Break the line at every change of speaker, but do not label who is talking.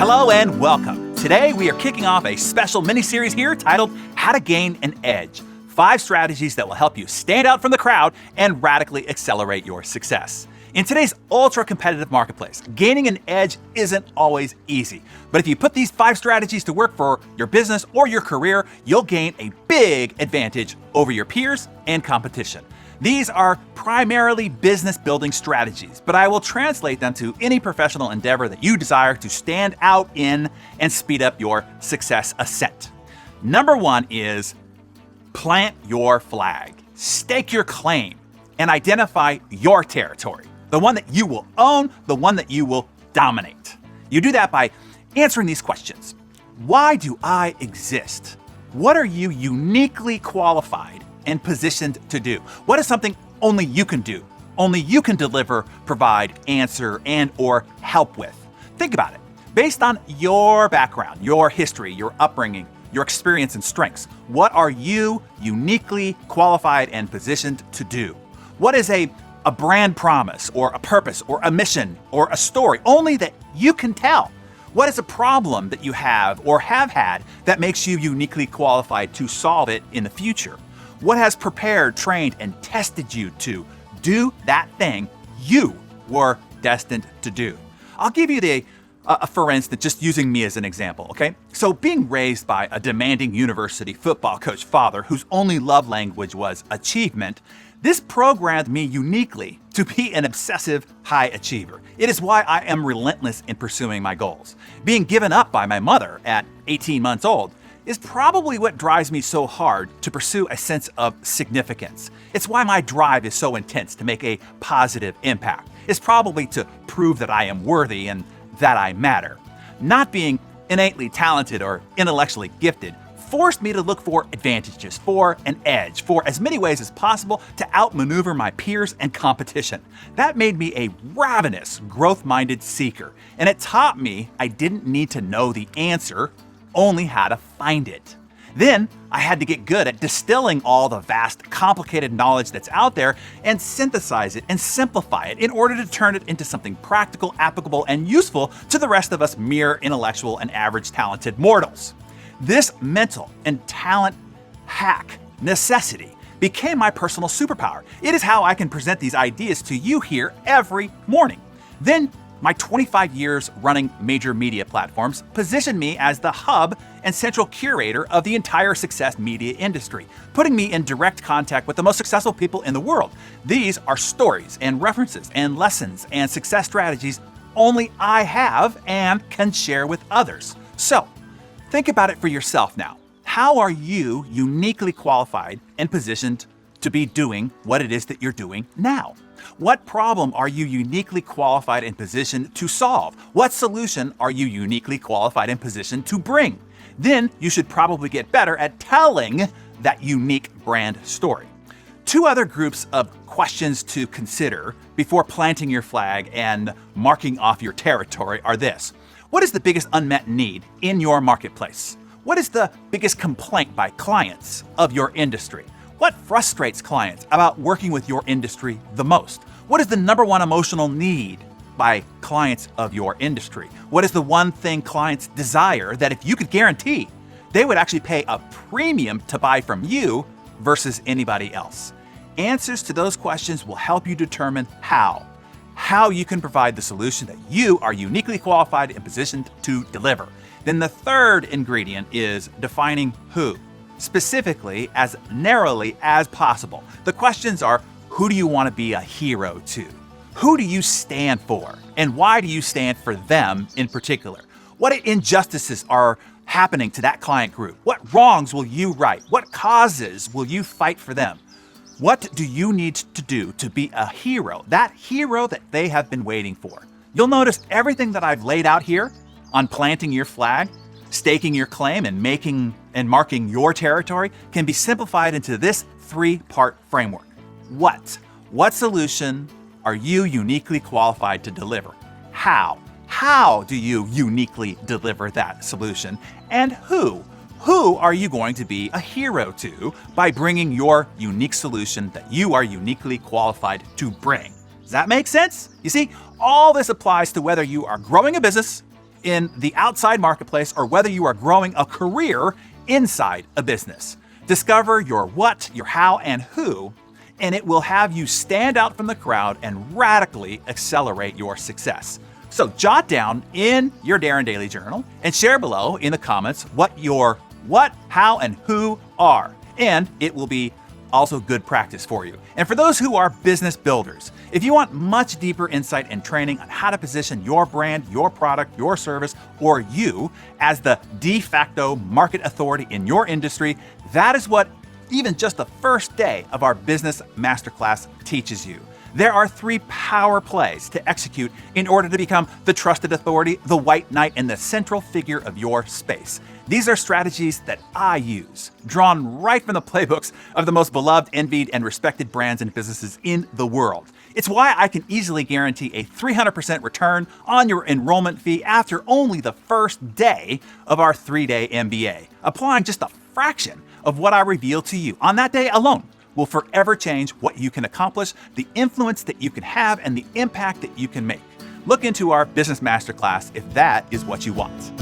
Hello and welcome. Today we are kicking off a special mini-series here titled How to Gain an Edge. 5 strategies that will help you stand out from the crowd and radically accelerate your success. In today's ultra-competitive marketplace, gaining an edge isn't always easy. But if you put these 5 strategies to work for your business or your career, you'll gain a big advantage over your peers and competition. These are primarily business-building strategies, but I will translate them to any professional endeavor that you desire to stand out in and speed up your success ascent. Number 1 is plant your flag. Stake your claim and identify your territory. The one that you will own, the one that you will dominate. You do that by answering these questions. Why do I exist? What are you uniquely qualified and positioned to do? What is something only you can do, only you can deliver, provide, answer, and or help with? Think about it. Based on your background, your history, your upbringing, your experience and strengths, what are you uniquely qualified and positioned to do? What is a brand promise or a purpose or a mission or a story only that you can tell? What is a problem that you have or have had that makes you uniquely qualified to solve it in the future? What has prepared, trained, and tested you to do that thing you were destined to do? I'll give you for instance, just using me as an example, okay? So being raised by a demanding university football coach father whose only love language was achievement, this programmed me uniquely to be an obsessive high achiever. It is why I am relentless in pursuing my goals. Being given up by my mother at 18 months old is probably what drives me so hard to pursue a sense of significance. It's why my drive is so intense to make a positive impact. It's probably to prove that I am worthy and that I matter. Not being innately talented or intellectually gifted forced me to look for advantages, for an edge, for as many ways as possible to outmaneuver my peers and competition. That made me a ravenous, growth-minded seeker, and it taught me I didn't need to know the answer, only how to find it. Then I had to get good at distilling all the vast, complicated knowledge that's out there and synthesize it and simplify it in order to turn it into something practical, applicable, and useful to the rest of us mere intellectual and average talented mortals. This mental and talent hack necessity became my personal superpower. It is how I can present these ideas to you here every morning. Then my 25 years running major media platforms positioned me as the hub and central curator of the entire success media industry, putting me in direct contact with the most successful people in the world. These are stories and references and lessons and success strategies only I have and can share with others. So, think about it for yourself now. How are you uniquely qualified and positioned to be doing what it is that you're doing now? What problem are you uniquely qualified and positioned to solve? What solution are you uniquely qualified and positioned to bring? Then you should probably get better at telling that unique brand story. 2 other groups of questions to consider before planting your flag and marking off your territory are this. What is the biggest unmet need in your marketplace? What is the biggest complaint by clients of your industry? What frustrates clients about working with your industry the most? What is the number 1 emotional need by clients of your industry? What is the one thing clients desire that if you could guarantee, they would actually pay a premium to buy from you versus anybody else? Answers to those questions will help you determine how you can provide the solution that you are uniquely qualified and positioned to deliver. Then the third ingredient is defining who, specifically as narrowly as possible. The questions are, who do you want to be a hero to? Who do you stand for? And why do you stand for them in particular? What injustices are happening to that client group? What wrongs will you right? What causes will you fight for them? What do you need to do to be a hero, that hero that they have been waiting for? You'll notice everything that I've laid out here on planting your flag, staking your claim, and making and marking your territory can be simplified into this 3-part framework. What? What solution are you uniquely qualified to deliver? How? How do you uniquely deliver that solution? And who? Who are you going to be a hero to by bringing your unique solution that you are uniquely qualified to bring? Does that make sense? You see, all this applies to whether you are growing a business, in the outside marketplace or whether you are growing a career inside a business. Discover your what, your how, and who, and it will have you stand out from the crowd and radically accelerate your success. So jot down in your Darren Daily Journal and share below in the comments what your what, how, and who are. And it will be also good practice for you. And for those who are business builders, if you want much deeper insight and training on how to position your brand, your product, your service, or you as the de facto market authority in your industry, that is what even just the first day of our Business Masterclass teaches you. There are 3 power plays to execute in order to become the trusted authority, the white knight, and the central figure of your space. These are strategies that I use, drawn right from the playbooks of the most beloved, envied, and respected brands and businesses in the world. It's why I can easily guarantee a 300% return on your enrollment fee after only the first day of our 3-day MBA. Applying just a fraction of what I reveal to you on that day alone will forever change what you can accomplish, the influence that you can have, and the impact that you can make. Look into our Business Masterclass if that is what you want.